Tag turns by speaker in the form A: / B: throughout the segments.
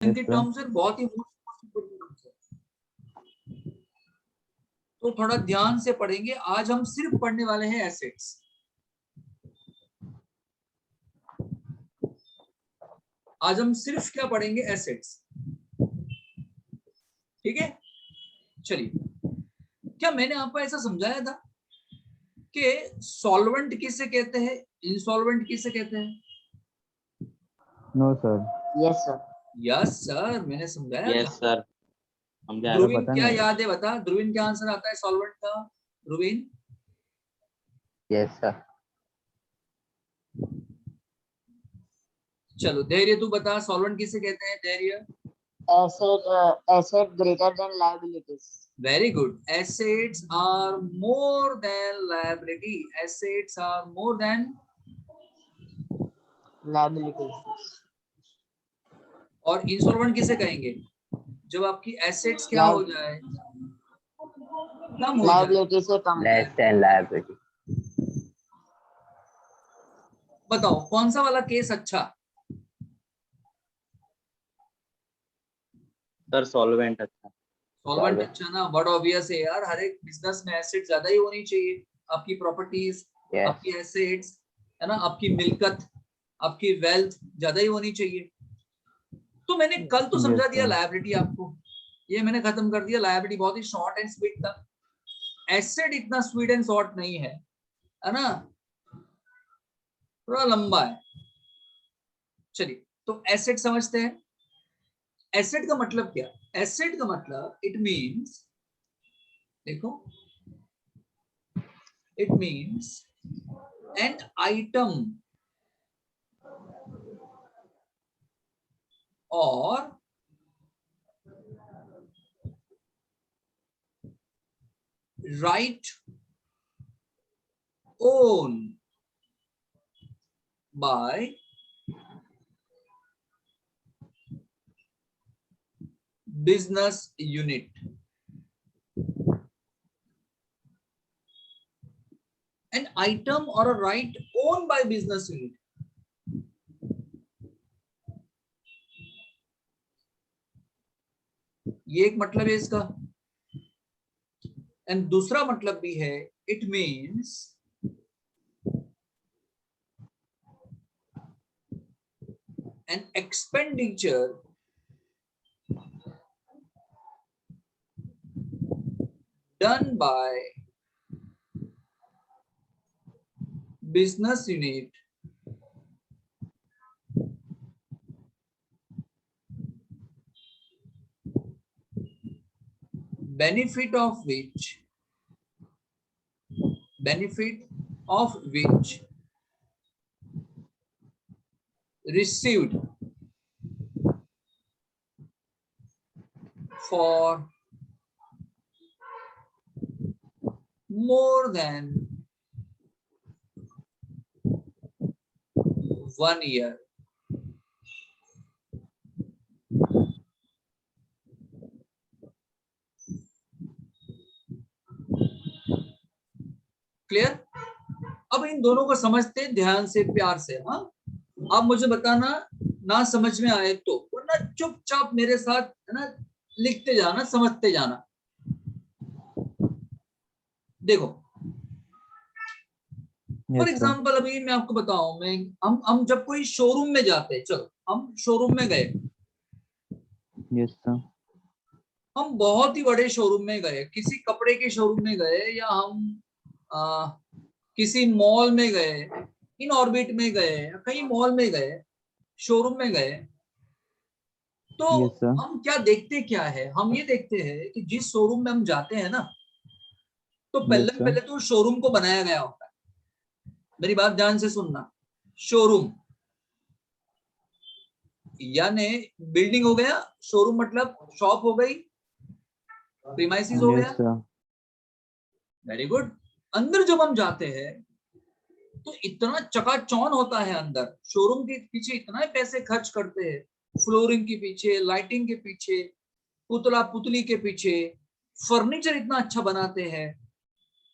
A: इनके टर्म्स है बहुत ही मोस्ट इंपोर्टेंट टर्म्स है, तो थोड़ा ध्यान से पढ़ेंगे। आज हम सिर्फ पढ़ने वाले हैं एसेट्स। आज हम सिर्फ क्या पढ़ेंगे, एसेट्स। ठीक है, चलिए। क्या मैंने आपको ऐसा समझाया था कि सॉल्वेंट किसे कहते हैं, इंसॉल्वेंट किसे कहते हैं?
B: No sir.
C: Yes sir.
A: Yes sir, मैंने समझाया
D: यस
A: था।
D: सर, समझा।
A: ध्रुवीन
B: पता
A: क्या
B: नहीं।
A: याद है, बता ध्रुवीन क्या आंसर आता है सॉल्वेंट का? ध्रुवीन
B: यस सर।
A: चलो धैर्य तू बता, सॉल्वेंट किसे कहते हैं धैर्य?
C: Asset greater than liabilities.
A: Very good. Assets are more than liability. Assets are more than
C: liabilities.
A: और इंसॉल्वेंट किसे कहेंगे? जब आपकी एसेट्स क्या हो जाए, कम हो जाए,
C: लायबिलिटी से कम।
B: Less than liability.
A: बताओ कौन सा वाला केस अच्छा?
D: सर सॉल्वेंट अच्छा।
A: सॉल्वेंट अच्छा ना, बड़ा ऑब्वियस है यार। हर एक बिजनेस में एसेट ज्यादा ही होनी चाहिए। आपकी प्रॉपर्टीज, आपकी एसेट्स है ना, आपकी मिल्कत, आपकी वेल्थ ज्यादा ही होनी चाहिए। तो मैंने कल तो समझा दिया लायबिलिटी आपको, ये मैंने खत्म कर दिया। लायबिलिटी बहुत ही शॉर्ट एंड स्वीट था। एसेट इतना स्वीट एंड शॉर्ट नहीं है, है ना, थोड़ा लंबा है। चलिए, तो एसेट समझते हैं। एसेट का मतलब क्या? एसेट का मतलब इट मींस, देखो, इट मींस एन आइटम और right owned by business unit. An item or a right owned by business unit. ये एक मतलब है इसका। एंड दूसरा मतलब भी है, it means an expenditure done by business unit benefit of which received for more than 1 year. Clear? अब इन दोनों को समझते हैं ध्यान से, प्यार से। हाँ, आप मुझे बताना ना समझ में आए तो, वरना चुपचाप मेरे साथ है ना लिखते जाना, समझते जाना। देखो फॉर एग्जाम्पल, अभी मैं आपको बताऊं, मैं हम जब कोई शोरूम में जाते हैं, चलो हम शोरूम में गए।
B: Yes sir.
A: हम बहुत ही बड़े शोरूम में गए, किसी कपड़े के शोरूम में गए, या हम किसी मॉल में गए, इन ऑर्बिट में गए, कहीं मॉल में गए, शोरूम में गए, तो हम क्या देखते क्या है? हम ये देखते हैं कि जिस शोरूम में हम जाते हैं ना, तो पहले तो शोरूम को बनाया गया होता है। मेरी बात ध्यान से सुनना। शोरूम यानी बिल्डिंग हो गया, शोरूम मतलब शॉप हो गई, प्रीमाइसिस हो गया। Very good. अंदर जब हम जाते हैं तो इतना चकाचौंध होता है अंदर, शोरूम के पीछे इतना पैसे खर्च करते हैं, फ्लोरिंग के पीछे, लाइटिंग के पीछे, पुतला पुतली के पीछे, फर्नीचर इतना अच्छा बनाते हैं।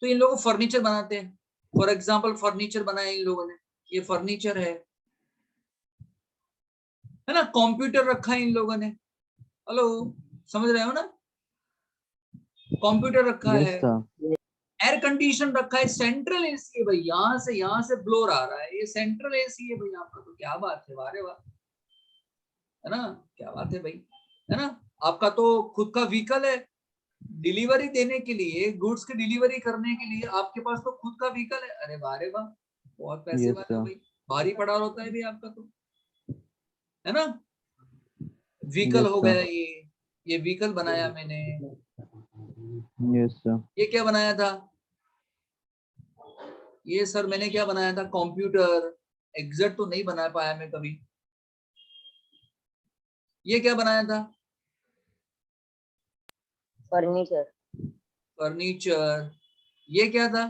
A: तो इन लोगों फर्नीचर बनाते हैं, फॉर एग्जाम्पल फर्नीचर बनाया इन लोगों ने, ये फर्नीचर है। है ना, कंप्यूटर रखा है इन लोगों ने, हेलो समझ रहे हो ना, कंप्यूटर रखा
B: Yes,
A: है,
B: sir.
A: एयर कंडीशन रखा है, सेंट्रल एसी है भाई, यहाँ से ब्लोर आ रहा है, ये सेंट्रल एसी है भाई आपका, तो क्या बात है, वाह रे वाह, है ना, क्या बात है भाई, है ना। आपका तो खुद का व्हीकल है, डिलीवरी देने के लिए, गुड्स की डिलीवरी करने के लिए आपके पास तो खुद का व्हीकल है, अरे वाह रे वाह, बहुत पैसे
B: Yes,
A: वाले हो
B: sir.
A: भाई, भारी पड़ा होता है भी आपका तो, है ना। व्हीकल
B: Yes,
A: हो
B: sir.
A: गया ये व्हीकल बनाया मैंने,
B: Yes, sir.
A: ये क्या बनाया था, ये सर मैंने क्या बनाया था, कंप्यूटर, एग्जैक्ट तो नहीं बना पाया मैं कभी, ये क्या बनाया था,
C: फर्नीचर,
A: फर्नीचर, ये क्या था,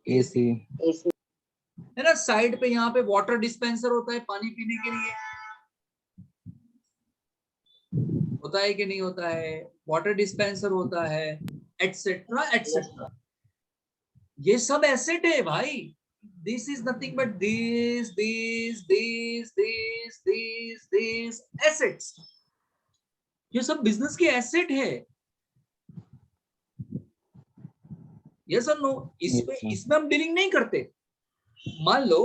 A: एसी,
B: AC.
C: एसी,
A: है ना। साइड पे यहाँ पे वाटर डिस्पेंसर होता है पानी पीने के लिए, होता है कि नहीं होता है, वाटर डिस्पेंसर होता है, एटसेट्रा एटसेट्रा, ये सब एसेट है भाई, this is nothing but this assets, ये सब बिजनेस की एसेट है, यस और नो, इसमें
B: Yes, sir.
A: इसमें हम डीलिंग नहीं करते। मान लो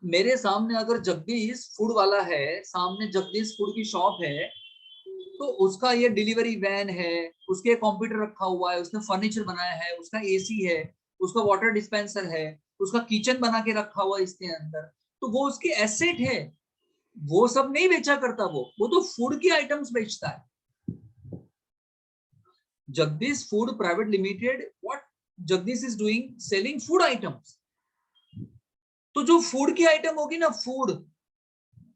A: मेरे सामने अगर जगदीश फूड वाला है, सामने जगदीश फूड की शॉप है, तो उसका ये डिलीवरी वैन है, उसके कंप्यूटर रखा हुआ है, उसने फर्नीचर बनाया है, उसका एसी है, उसका वाटर डिस्पेंसर है, उसका किचन बना के रखा हुआ है इसके अंदर, तो वो उसकी एसेट है, वो सब नहीं बेचा करता, वो तो फूड की आइटम्स बेचता है। Jagdish food private limited, what Jagdish is doing, selling food items, तो जो फूड की आइटम होगी ना, फूड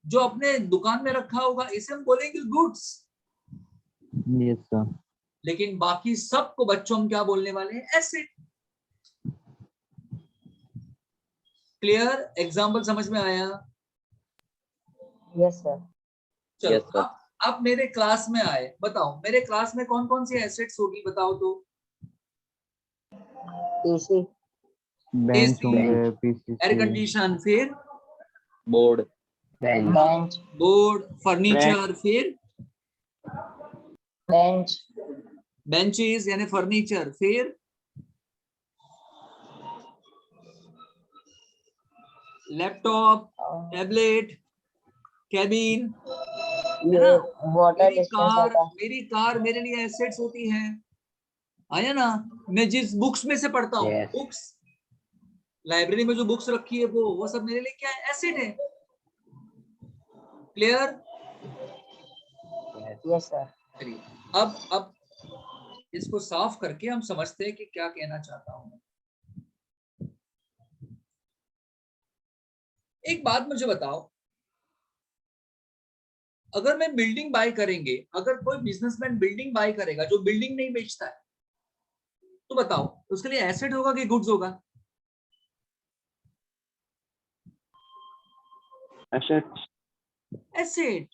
A: जो अपने दुकान में रखा होगा, इसे हम बोलेंगे गुड्स,
B: Yes, sir.
A: लेकिन बाकी सबको बच्चों हम क्या बोलने वाले हैं, एसेट। क्लियर, एग्जाम्पल समझ में आया,
C: यस सर,
A: चलो
D: Yes, sir.
A: आप मेरे क्लास में आए, बताओ मेरे क्लास में कौन कौन सी एसेट्स होगी, बताओ तो,
C: एसी,
B: Bench
A: AC,
B: होंगे,
A: एयर
B: PCC.
A: कंडीशन, फिर
D: Board,
B: Bench.
C: Bench,
A: board, furniture, फिर
C: बेंच,
A: बेंचेस यानी फर्नीचर, फिर लैपटॉप, टैबलेट, कैबिन, है
C: ये
A: ना।
C: वाटर डिस्पेंसर का,
A: मेरी कार मेरे लिए एसेट्स होती है, आया ना। मैं जिस बुक्स में से पढ़ता हूँ,
B: Yes.
A: बुक्स, लाइब्रेरी में जो बुक्स रखी है वो सब मेरे लिए क्या है, एसेट है। क्लियर,
C: यस सर,
A: चलिए अब इसको साफ करके हम समझते हैं कि क्या कहना चाहता हूं। एक बात मुझे बताओ, अगर मैं बिल्डिंग बाय करेंगे, अगर कोई बिजनेसमैन बिल्डिंग बाय करेगा जो बिल्डिंग नहीं बेचता है, तो बताओ उसके लिए एसेट होगा कि गुड्स होगा,
D: assets,
A: एसेट।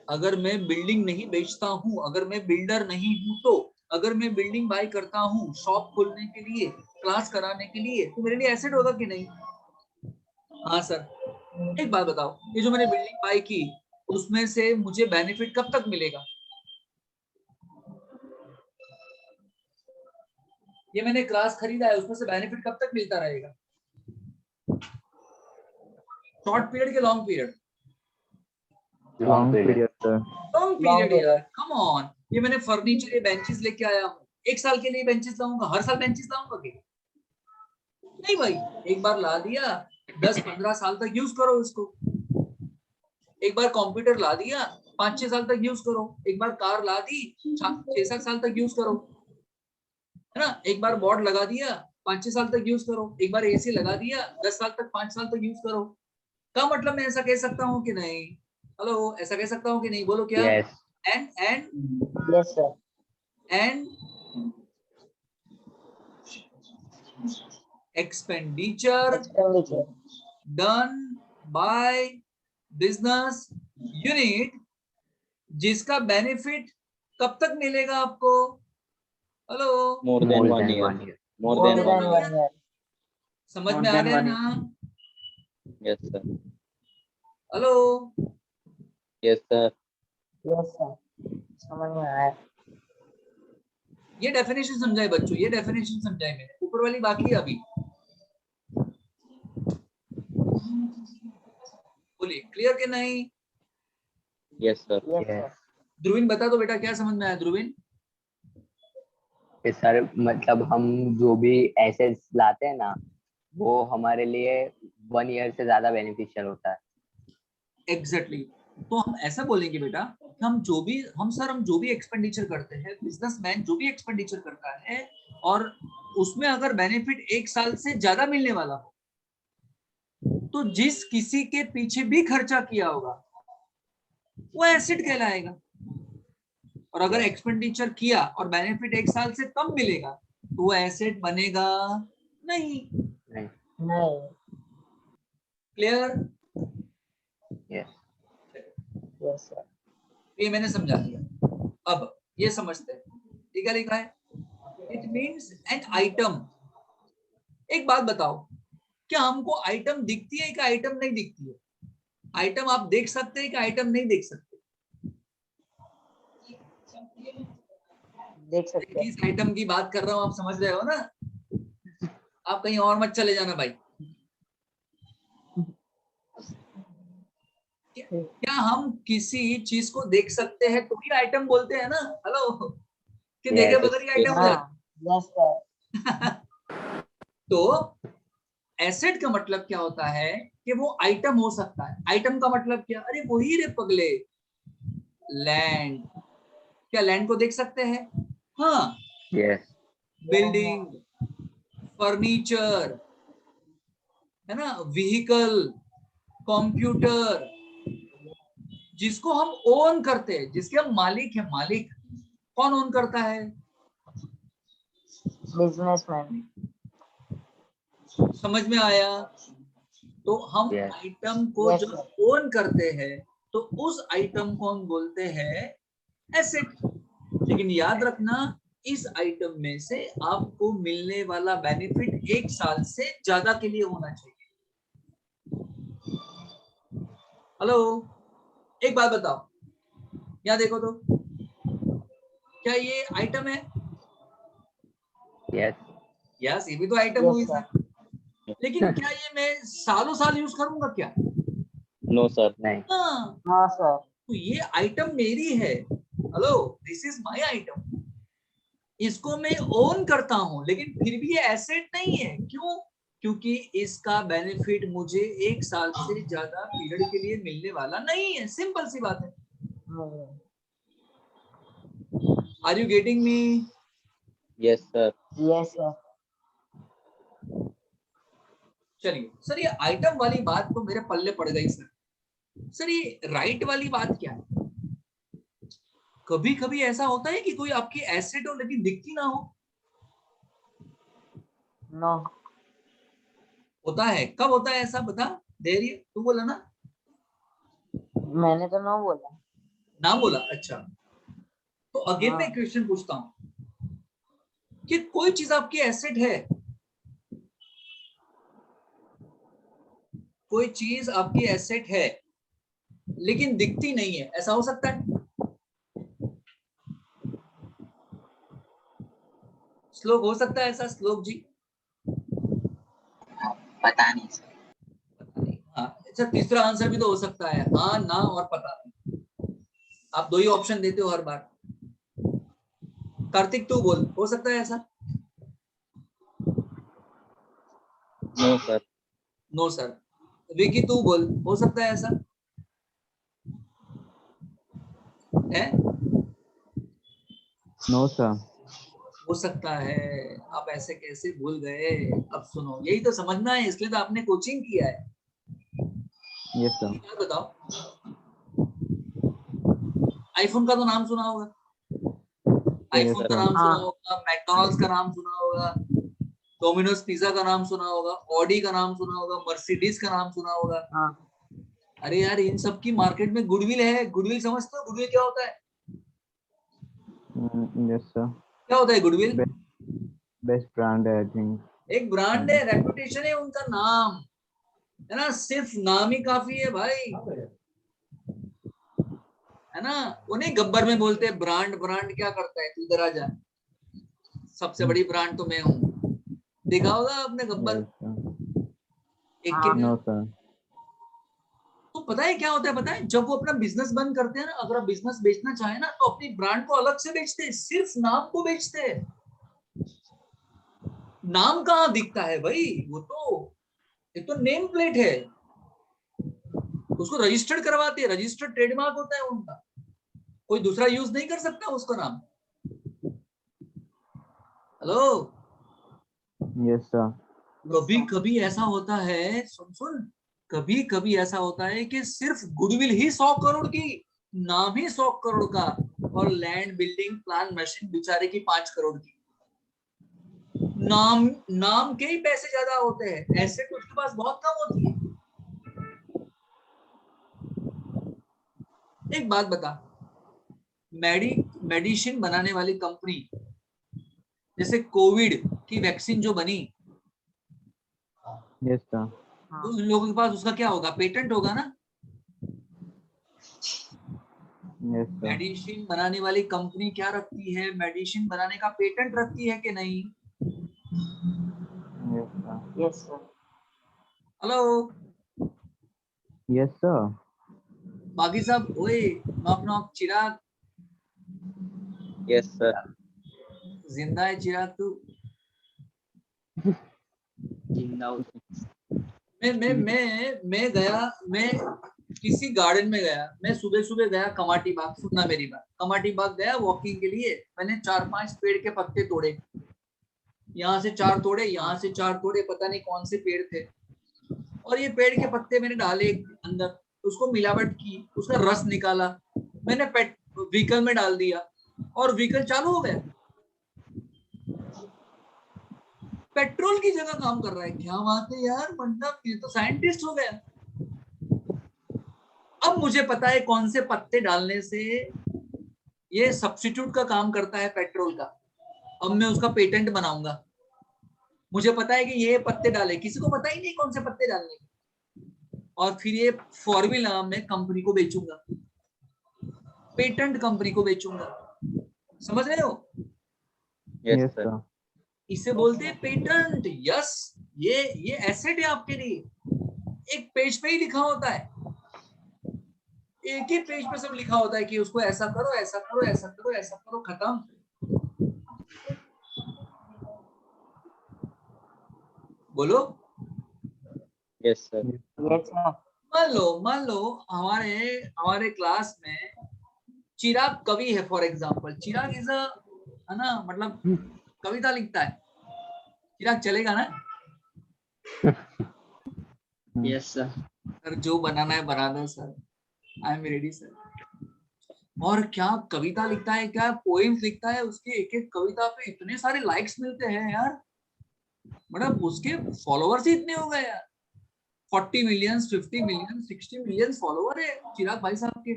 A: अगर मैं बिल्डिंग नहीं बेचता हूं, अगर मैं बिल्डर नहीं हूं, तो अगर मैं बिल्डिंग बाय करता हूं शॉप खोलने के लिए, क्लास कराने के लिए, तो मेरे लिए एसेट होगा कि नहीं। हाँ सर, एक बात बताओ, ये जो मैंने बिल्डिंग बाय की, उसमें से मुझे बेनिफिट कब तक मिलेगा, ये मैंने क्लास खरीदा है, उसमें से बेनिफिट कब तक मिलता रहेगा, शॉर्ट पीरियड के long period,
B: Long period, sir.
A: Long
C: Long
A: period
C: period.
A: यार, कम ऑन। ये मैंने फर्नीचर, ये बेंचेस लेके आया हूँ, एक साल के लिए बेंचेस लाऊंगा, हर साल बेंचेस लाऊंगा क्या, नहीं भाई, एक बार ला दिया, 10-15 साल तक यूज करो इसको। एक बार कंप्यूटर ला दिया, 5-6 साल तक यूज करो। एक बार कार ला दी, 6-7 साल तक यूज करो, है ना। एक बार बोर्ड लगा दिया, 5-6 साल तक यूज करो। एक बार एसी लगा दिया, 10 साल तक, 5 साल तक यूज करो। का मतलब मैं ऐसा कह सकता हूँ कि नहीं, हेलो, ऐसा कह सकता हूँ कि नहीं, बोलो क्या।
B: Yes.
A: And
C: yes sir,
A: expenditure
C: expenditure,
A: done by business unit, जिसका बेनिफिट कब तक मिलेगा आपको, hello,
D: more than 1 year, more
A: More
D: than
A: than
D: 1
C: than
D: year.
C: 1 year,
A: समझ में आ रहा है ना।
D: Yes, sir.
A: Hello,
D: Yes, sir.
C: Yes sir, समझ में आया।
A: ये डेफिनेशन समझाए बच्चों, ये डेफिनेशन समझाए मैंने, ऊपर वाली बाकी है अभी। बोलिए क्लियर के नहीं?
D: Yes, sir.
C: Yes sir.
A: Dhruvin बता दो बेटा, क्या समझ में आया ध्रुविन?
E: सर मतलब हम जो भी एसेट्स लाते हैं ना, वो हमारे लिए 1 ईयर से ज्यादा बेनिफिशियल होता है।
A: एग्जैक्टली तो हम ऐसा बोलेंगे बेटा कि हम जो भी एक्सपेंडिचर करते हैं, बिजनेसमैन जो भी एक्सपेंडिचर करता है और उसमें अगर बेनिफिट 1 साल से ज्यादा मिलने वाला हो, तो जिस किसी के पीछे भी खर्चा किया होगा वो एसेट कहलाएगा। और अगर एक्सपेंडिचर किया और बेनिफिट 1 साल से कम मिलेगा तो वो एसेट बनेगा नहीं।
E: नहीं।
A: क्लियर?
E: यस।
C: Yes sir.
A: ये मैंने समझा दिया। अब ये समझते हैं, ठीक है लिखा है, इट मीन्स एन आइटम। एक बात बताओ, क्या हमको आइटम दिखती है कि आइटम नहीं दिखती है? आइटम आप देख सकते हैं कि आइटम नहीं देख सकते?
C: देख सकते हैं।
A: किस आइटम की बात कर रहा हूं, आप समझ रहे हो ना? आप कहीं और मत चले जाना भाई। क्या हम किसी चीज को देख सकते हैं तो ही आइटम बोलते हैं ना? हेलो, कि देखे बगैर ही आइटम हो जाता?
C: Yes sir.
A: तो एसेट का मतलब क्या होता है कि वो आइटम हो सकता है। आइटम का मतलब क्या? अरे वही रे पगले, लैंड। क्या लैंड को देख सकते हैं? हाँ।
E: यस।
A: बिल्डिंग, फर्नीचर, है ना, व्हीकल, कंप्यूटर, जिसको हम ओन करते हैं, जिसके हम मालिक हैं। मालिक कौन ओन करता है?
C: बिजनेसमैन।
A: समझ में आया? तो हम
E: Yes.
A: आइटम को
C: Yes,
A: जब ओन करते हैं तो उस आइटम को हम बोलते हैं एसेट। लेकिन याद रखना, इस आइटम में से आपको मिलने वाला बेनिफिट 1 साल से ज्यादा के लिए होना चाहिए। हेलो, एक बात बताओ, यहाँ देखो तो, क्या ये आइटम है?
E: यस।
A: यस, ये भी तो आइटम हुई सर। लेकिन क्या ये मैं सालों साल यूज करूंगा क्या?
D: No, sir.
E: नहीं।
A: हाँ,
C: हाँ सर।
A: तो ये आइटम मेरी है। Hello, this is my item. इसको मैं ओन करता हूं, लेकिन फिर भी ये एसेट नहीं है। क्यों? क्योंकि इसका बेनिफिट मुझे 1 साल से ज्यादा पीरियड के लिए मिलने वाला नहीं है। सिंपल सी बात है। Are you getting me?
D: Yes, sir.
C: Yes sir.
A: चलिए सर, ये आइटम वाली बात तो मेरे पल्ले पड़ गई सर। सर ये राइट वाली बात क्या है? कभी कभी ऐसा होता है कि कोई आपकी एसेट हो लेकिन दिखती ना हो।
C: नो।
A: होता है। कब होता है ऐसा? बता। धैर्य, तू बोला ना?
C: मैंने तो नो बोला।
A: ना बोला? अच्छा, तो अगेन
C: हाँ।
A: मैं क्वेश्चन पूछता हूं कि कोई चीज आपकी एसेट है, कोई चीज आपकी एसेट है लेकिन दिखती नहीं है, ऐसा हो सकता है? श्लोक हो सकता है ऐसा? श्लोक जी
E: पता नहीं सर।
A: पता नहीं। हाँ, अच्छा, तीसरा आंसर भी तो हो सकता है, हाँ ना और पता नहीं। आप 2 ही ऑप्शन देते हो हर बार। कार्तिक तू बोल, हो सकता है ऐसा?
D: No, sir.
A: No sir. Vicky तू बोल, हो सकता है ऐसा? है?
B: No sir.
A: हो सकता है। आप ऐसे कैसे भूल गए? अब सुनो, यही तो समझना है, इसलिए तो आपने कोचिंग किया है।
B: Yes sir.
A: क्या बताओ, आईफोन का तो नाम सुना होगा, आईफोन का नाम सुना होगा, मैकडॉनल्ड्स का नाम सुना होगा, डोमिनोज पिज्जा का नाम सुना होगा, ऑडी का नाम सुना होगा, मर्सिडीज का नाम सुना होगा।
C: हाँ।
A: अरे यार, इन सब की मार्केट में गुडविल है। गुडविल समझते हो? गुडविल क्या होता है?
B: Yes sir.
A: क्या होता है गुडविल?
B: बेस्ट ब्रांड है आई थिंक।
A: एक ब्रांड है, रेपुटेशन है उनका नाम। है ना, सिर्फ नाम ही काफी है भाई, है ना। उन्हें गब्बर में बोलते हैं ब्रांड, ब्रांड क्या करता है, तू इधर आ जा, सबसे बड़ी ब्रांड तो मैं हूँ। देखा होगा आपने गब्बर
B: Yes, sir.
A: एक
C: हाँ।
A: के।
B: No, sir.
A: तो पता है क्या होता है, पता है, जब वो अपना बिजनेस बंद करते हैं ना, अगर आप बिजनेस बेचना चाहे ना, तो अपनी ब्रांड को अलग से बेचते हैं, सिर्फ नाम को बेचते हैं। नाम कहाँ दिखता है भाई, वो तो एक तो नेम प्लेट है, उसको रजिस्टर्ड करवाते हैं, रजिस्टर्ड ट्रेडमार्क होता है उनका, कोई दूसरा यूज नहीं कर सकता उसका नाम। हेलो।
B: Yes, sir.
A: कभी कभी ऐसा होता है, सुन सुन, कभी कभी ऐसा होता है कि सिर्फ गुडविल ही 100 करोड़ की, नाम ही 100 करोड़ का, और लैंड बिल्डिंग प्लान मशीन बेचारे की 5 करोड़ की। नाम नाम के ही पैसे ज्यादा होते हैं, ऐसे तो उसके पास बहुत कम होती है। एक बात बता, मेडिसिन बनाने वाली कंपनी, जैसे कोविड की वैक्सीन जो बनी,
B: Yes, sir.
A: तो उन लोगों के पास उसका क्या होगा, पेटेंट होगा ना।
B: Yes, sir.
A: मेडिसिन बनाने वाली कंपनी क्या रखती है, मेडिसिन बनाने का पेटेंट रखती है कि नहीं।
B: Yes, sir.
C: Yes sir.
A: Hello.
B: Yes, sir.
A: बाकी सब, ओए नॉक नॉक, चिराग
D: Yes, sir.
A: जिंदा है, चिराग तू। मैं गया, मैं किसी गार्डन में गया, मैं सुबह सुबह गया कमाटी बाग, सुनना मेरी बात, कमाटी बाग गया वॉकिंग के लिए, मैंने 4-5 पेड़ के पत्ते तोड़े, यहाँ से 4 तोड़े, यहाँ से 4 तोड़े, पता नहीं कौन से पेड़ थे, और ये पेड़ के पत्ते मैंने डाले अंदर, उसको मिलावट की, उसका रस निकाला, मैंने व्हीकल में डाल दिया, और व्हीकल चालू हो गया, पेट्रोल की जगह काम कर रहा है। क्या बात है यार, मतलब ये तो साइंटिस्ट हो गया। अब मुझे पता है कौन से पत्ते डालने से ये सब्स्टिट्यूट का काम करता है पेट्रोल का, अब मैं उसका पेटेंट बनाऊंगा। मुझे पता है कि ये पत्ते डाले, किसी को पता ही नहीं कौन से पत्ते डालने, और फिर ये फॉर्मूला मैं कंपनी को बेचूंगा, पेटेंट कंपनी को बेचूंगा, समझ रहे हो।
D: Yes,
B: Yes,
D: sir.
B: sir.
A: इसे बोलते हैं पेटेंट। यस, ये एसेट है आपके लिए, एक पेज पे ही लिखा होता है, एक ही पेज पे सब लिखा होता है कि उसको ऐसा करो, ऐसा करो, ऐसा करो, ऐसा करो, खत्म। बोलो।
D: Yes, sir.
C: Yes sir.
A: मान लो हमारे हमारे क्लास में चिराग कवि है, for example, Chirag is a, है ना, मतलब कविता लिखता है, चिराग चलेगा ना।
F: Yes sir.
A: सर जो बनाना है बना दो sir, I am ready sir. और क्या कविता लिखता है, क्या पोएम्स लिखता है, उसके एक एक कविता पे इतने सारे लाइक्स मिलते हैं यार, मतलब उसके फॉलोअर्स ही इतने हो गए यार, 40 मिलियन, 50 मिलियन, 60 मिलियन फॉलोअर है चिराग भाई साहब के,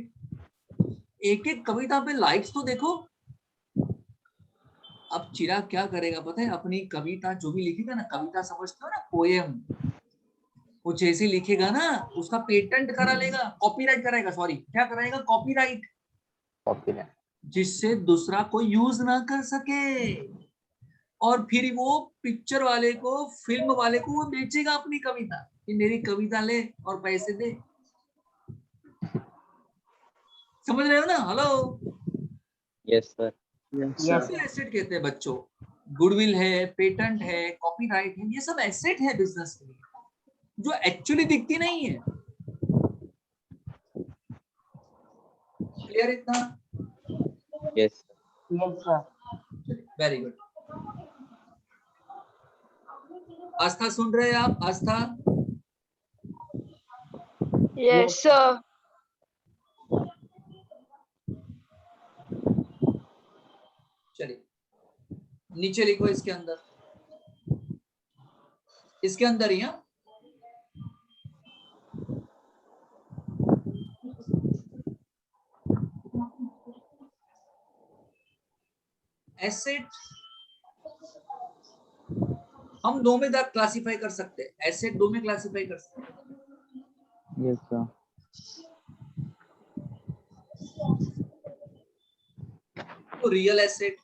A: एक एक कविता पे लाइक्स तो देखो। अब चिराग क्या करेगा पता है, अपनी कविता जो भी लिखेगा ना, कविता समझते हो ना, पोएम, वो जैसे लिखेगा ना, उसका पेटेंट करा लेगा, कॉपीराइट कराएगा, सॉरी क्या कराएगा, कॉपीराइट,
E: Copyright.
A: जिससे दूसरा कोई यूज ना कर सके, और फिर वो पिक्चर वाले को, फिल्म वाले को वो बेचेगा अपनी कविता, कि मेरी कविता ले और पैसे दे। समझ रहे हो ना। हेलो।
D: Yes, sir.
C: यस
A: ये एसेट कहते हैं बच्चों, गुडविल है, पेटेंट है, कॉपीराइट है, ये सब एसेट है बिजनेस के लिए, जो एक्चुअली दिखती नहीं है। क्लियर इतना।
D: Yes, sir.
C: Yes sir.
A: Very good. Aastha सुन रहे हैं आप, आस्था।
G: Yes sir.
A: चलिए नीचे लिखो, इसके अंदर, इसके अंदर ही, हाँ, एसेट हम दो में क्लासिफाई कर सकते हैं, एसेट दो में क्लासिफाई कर सकते हैं,
B: Yes, sir.
A: तो रियल एसेट,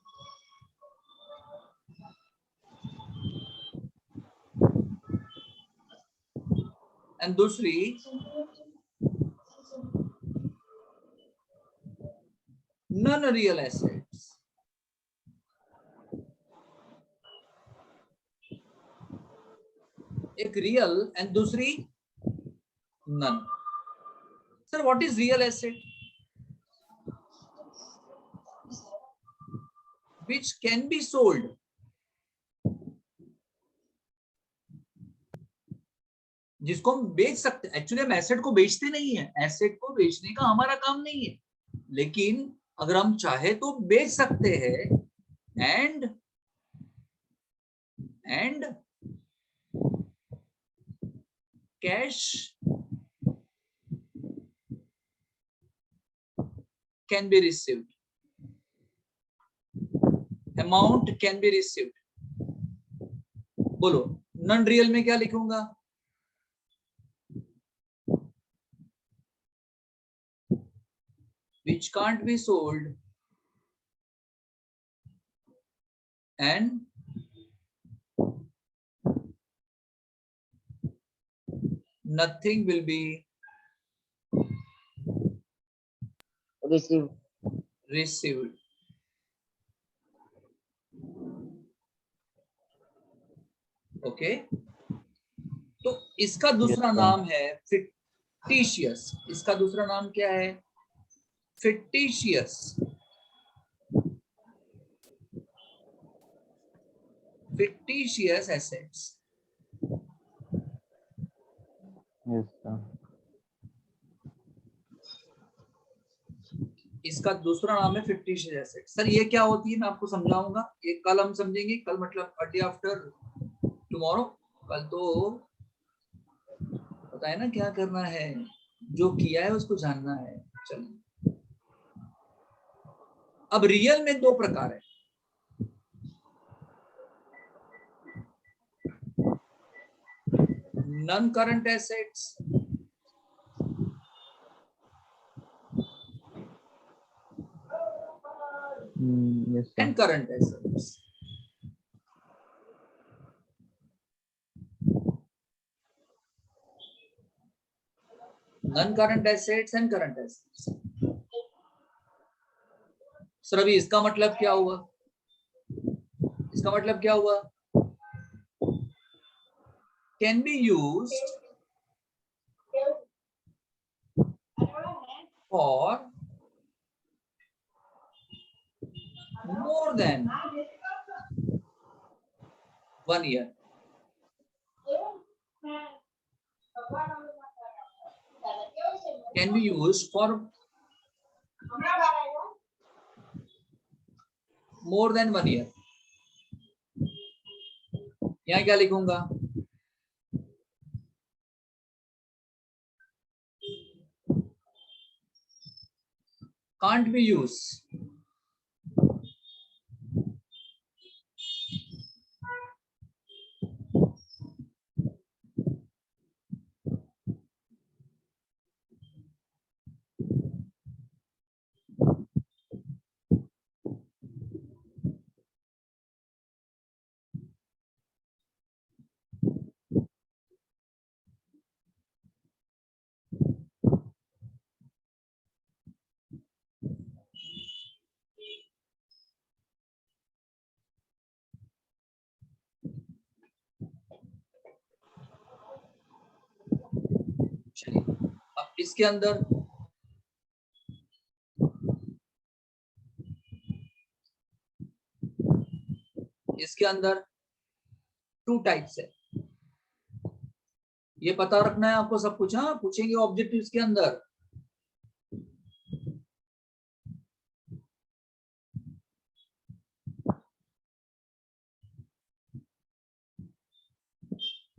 A: एंड दूसरी नॉन रियल एसेट्स। एक रियल एंड दूसरी non. Sir what is real asset? Which can be sold. जिसको हम बेच सकते, एक्चुअली हम एसेट को बेचते नहीं है, एसेट को बेचने का हमारा काम नहीं है, लेकिन अगर हम चाहे तो बेच सकते हैं। And cash can be received, amount can be received. बोलो नॉन रियल में क्या लिखूंगा? which can't be sold and nothing will be
C: Receive.
A: received. Okay, तो इसका दूसरा
B: Yes, sir.
A: नाम है फिक्टिशियस। इसका दूसरा नाम क्या है? Fictitious. Fictitious assets.
B: Yes, sir.
A: इसका दूसरा नाम है फिक्टिशियस एसेट्स। सर ये क्या होती है, मैं आपको समझाऊंगा, ये कल हम समझेंगे। कल मतलब डे आफ्टर टुमारो। कल तो पता है ना क्या करना है, जो किया है उसको जानना है। चलिए, अब रियल में दो प्रकार है। Non current assets
B: Yes, sir.
A: And current assets. Non current assets and current assets. Sir अभी इसका मतलब क्या हुआ? इसका मतलब क्या हुआ? Can be used for more than 1 year. Can be used for more than 1 year. यहाँ क्या लिखूंगा? Can't be used चलिए, अब इसके अंदर टू टाइप्स है। ये पता रखना है आपको सब कुछ। हाँ, पूछेंगे ऑब्जेक्टिव्स के अंदर।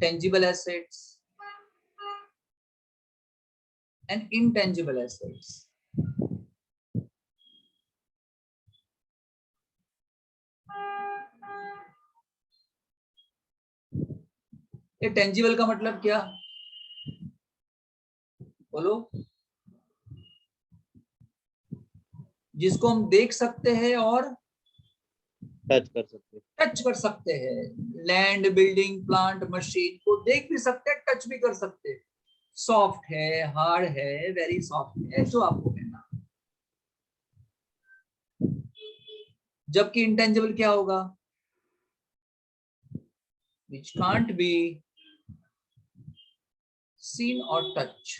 A: Tangible assets and intangible assets. ये टेंजिबल का मतलब क्या? जिसको हम देख सकते हैं और
D: टच कर सकते हैं।
A: टच कर सकते हैं। लैंड, बिल्डिंग, प्लांट, मशीन को देख भी सकते हैं, टच भी कर सकते हैं। सॉफ्ट है, हार्ड है, वेरी सॉफ्ट है, जो आपको कहना। जबकि इंटेंजिबल क्या होगा? which can't be seen or touched.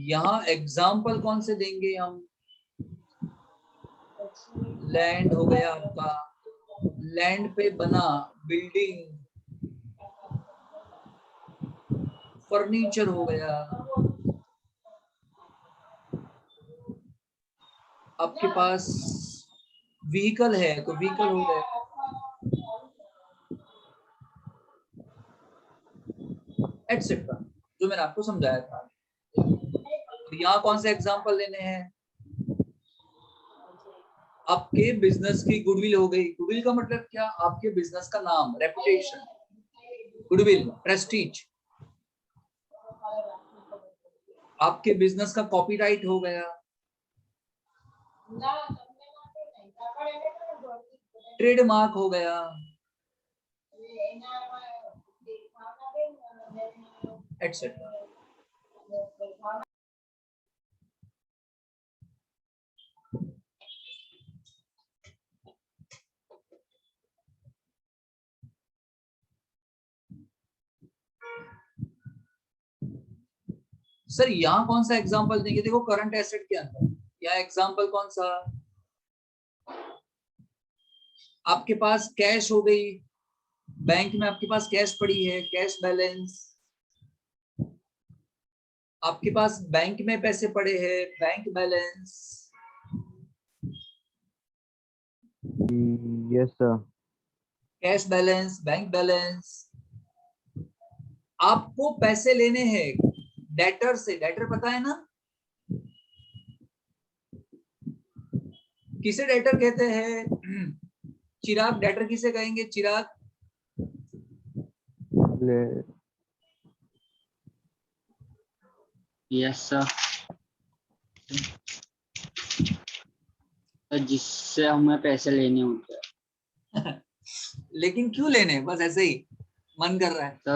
A: यहाँ एग्जाम्पल कौन से देंगे हम? लैंड हो गया आपका, लैंड पे बना बिल्डिंग, फर्नीचर हो गया, आपके पास व्हीकल है तो व्हीकल हो गया, एटसेट्रा, जो मैंने आपको समझाया था। तो यहाँ कौन से एग्जाम्पल लेने हैं? आपके बिजनेस की गुडविल हो गई। गुडविल का मतलब क्या? आपके बिजनेस का नाम, रेपुटेशन, गुडविल, प्रेस्टीज। आपके बिजनेस का कॉपीराइट हो गया, ट्रेडमार्क हो गया, एटसेट्रा। सर यहाँ कौन सा एग्जांपल देंगे? देखो करंट एसेट के अंदर यहाँ एग्जांपल कौन सा? आपके पास कैश हो गई, बैंक में आपके पास कैश पड़ी है, कैश बैलेंस। आपके पास बैंक में पैसे पड़े हैं, bank balance.
B: Yes sir.
A: Cash balance, bank balance. आपको पैसे लेने हैं डेटर से। डेटर पता है ना? किसे डेटर कहते हैं? चिराग, डेटर किसे कहेंगे? चिराग,
F: यस सर, जिससे हमें पैसे लेने होते हैं।
A: लेकिन क्यों लेने? बस ऐसे ही मन कर रहा है।
F: तो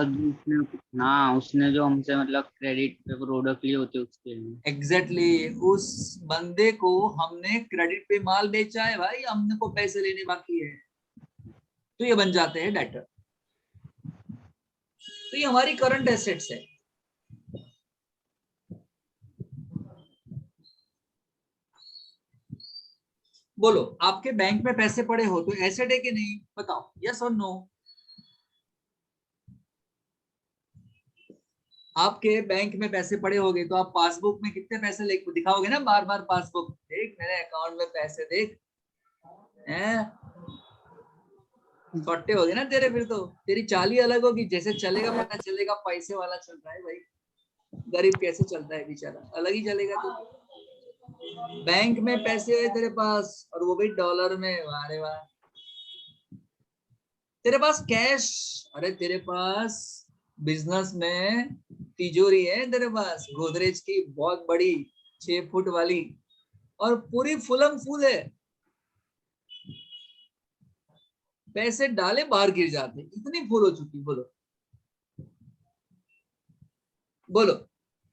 F: उसने जो हमसे मतलब क्रेडिट पे प्रोडक्ट लिए होते उसके लिए।
A: एग्जैक्टली उस बंदे को हमने क्रेडिट पे माल बेचा है भाई, हमने को पैसे लेने बाकी है, तो ये बन जाते हैं डेटर। तो ये हमारी करंट एसेट्स है। बोलो, आपके बैंक में पैसे पड़े हो तो एसेट है कि नहीं? बताओ, यस और नो। आपके बैंक में पैसे पड़े होंगे तो आप पासबुक में कितने पैसे लेके दिखाओगे ना, बार बार पासबुक देख, मेरे अकाउंट में पैसे देख, हैं? छोटे हो गए ना तेरे, फिर तो तेरी चाल ही अलग होगी। जैसे चलेगा पता चलेगा पैसे वाला चल रहा है भाई, गरीब कैसे चलता है बेचारा, अलग ही चलेगा। तो बैंक में पैसे है तेरे पास, और वो भी डॉलर में, वाह वाह। तेरे पास कैश, अरे तेरे पास बिजनेस में तिजोरी है तेरे पास, गोदरेज की बहुत बड़ी 6 फुट वाली, और पूरी फुलम फूल है। पैसे डाले बाहर गिर जाते, इतनी फुल हो चुकी। बोलो बोलो,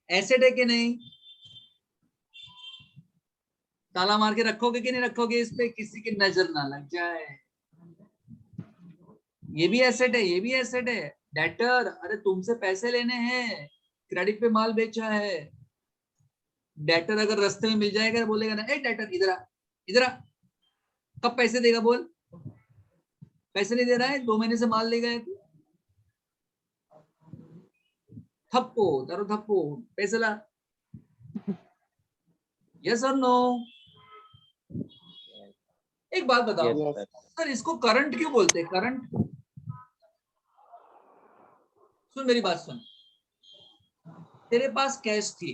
A: एसेट है कि नहीं? ताला मार के रखोगे कि नहीं रखोगे इस पे, किसी की नजर ना लग जाए। ये भी एसेट है, ये भी एसेट है। डेटर, अरे तुमसे पैसे लेने हैं, क्रेडिट पे माल बेचा है। डेटर अगर रास्ते में मिल जाएगा, बोलेगा ना, ए डेटर इधर आ, इधर आ, कब पैसे देगा बोल? पैसे नहीं दे रहा है, 2 महीने से माल ले गए, थप्पो दारू थप्पो, पैसे ला। यस और नो? एक बात बताओ,
D: Yes, sir.
A: सर इसको करंट क्यों बोलते हैं? करंट, सुन मेरी बात सुन। तेरे पास कैश थी,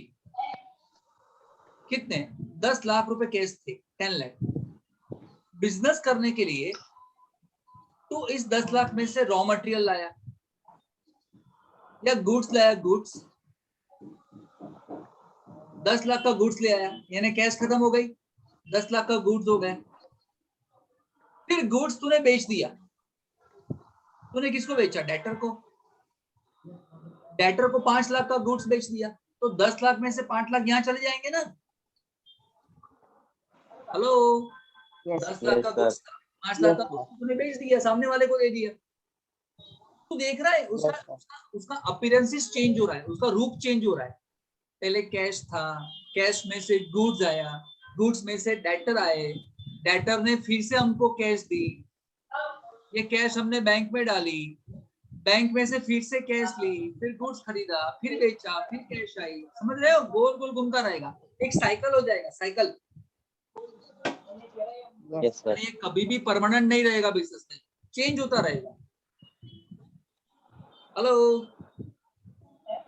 A: कितने? 10 लाख रुपए कैश थे, 10 लाख। बिजनेस करने के लिए तो इस 10 लाख में से रॉ मटेरियल लाया, या गुड्स लाया, गुड्स 10 लाख का गुड्स ले आया, यानी कैश खत्म हो गई, 10 लाख का गुड्स हो गए। फिर गुड्स तूने बेच दिया, तूने किसको बेचा? डेटर को। डेटर को 5 लाख का गुड्स बेच दिया, तो 10 लाख में से 5 लाख यहाँ चले जाएंगे ना। Hello,
C: Yes.
A: 10 लाख का
D: Yes,
A: गुड्स था, 5 लाख का गुड्स तूने बेच दिया, सामने वाले को दे दिया। तू देख रहा है उसका अपीयरेंसेस चेंज हो रहा है, उसका रूप चेंज हो रहा है। पहले कैश था, कैश में से गुड्स आया, गुड्स में से डेटर आए, डेटर ने फिर से हमको कैश दी, ये कैश हमने बैंक में डाली, बैंक में से फिर से कैश ली, फिर गुड्स खरीदा, फिर बेचा, फिर कैश आई। समझ रहे हो? गोल गोल घूमता रहेगा, एक साइकिल हो जाएगा, साइकिल।
D: Yes, sir.
A: ये कभी भी परमानेंट नहीं रहेगा, बिजनेस में चेंज होता रहेगा। Hello,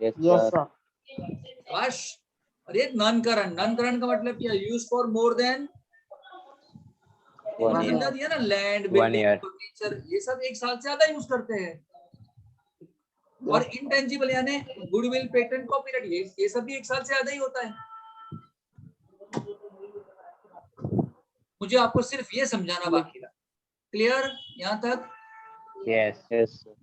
D: Yes,
C: Yes,
D: sir.
C: sir.
A: शाबाश। और ये नॉन करंट, नॉन करंट का मतलब क्या? Use for more than
D: 1
C: One
D: year.
A: समझा दिया ना, लैंड,
E: 1
A: बिल्डिंग,
E: year.
A: फर्नीचर, ये सब 1 साल से ज्यादा यूज करते हैं। और इंटेंजिबल यानी गुडविल, पेटेंट, कॉपीराइट, ये सब भी 1 साल से ज्यादा ही होता है। मुझे आपको सिर्फ ये समझाना बाकी था। क्लियर यहाँ तक?
E: Yes.
D: Yes, sir.